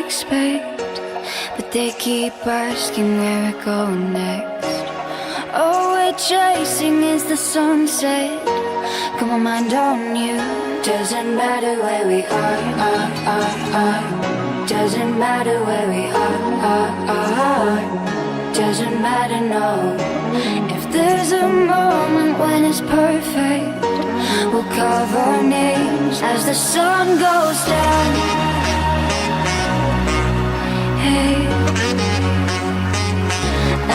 expect, but they keep asking where we're going next. All we're chasing is the sunset. Got my mind on you. Doesn't matter where we are. Doesn't matter where we are. Doesn't matter, no. If there's a moment when it's perfect, we'll carve our names as the sun goes down. Hey,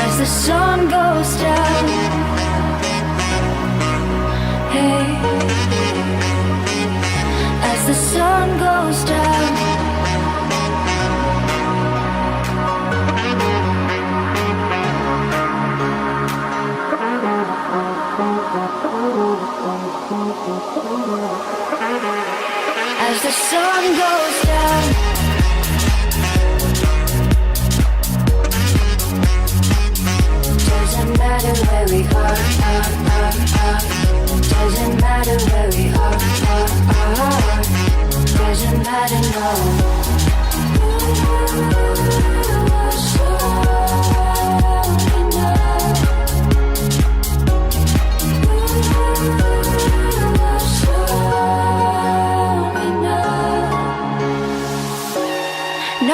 as the sun goes down. Hey, as the sun goes down. As the sun goes down. Doesn't matter where we are. Doesn't matter where we are. Doesn't matter, no.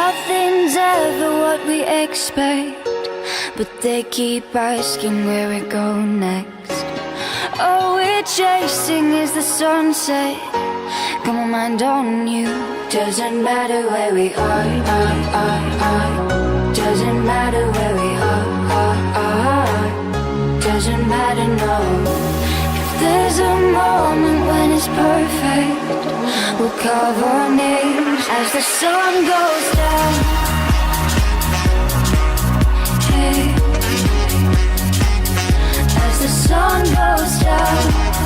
Nothing's ever what we expect, but they keep asking where we go next. All we're chasing is the sunset. Got my mind on you. Doesn't matter where we are. Doesn't matter where we are. Doesn't matter, no. If there's a moment when it's perfect, we'll carve our names as the sun goes down. Hey, as the sun goes down.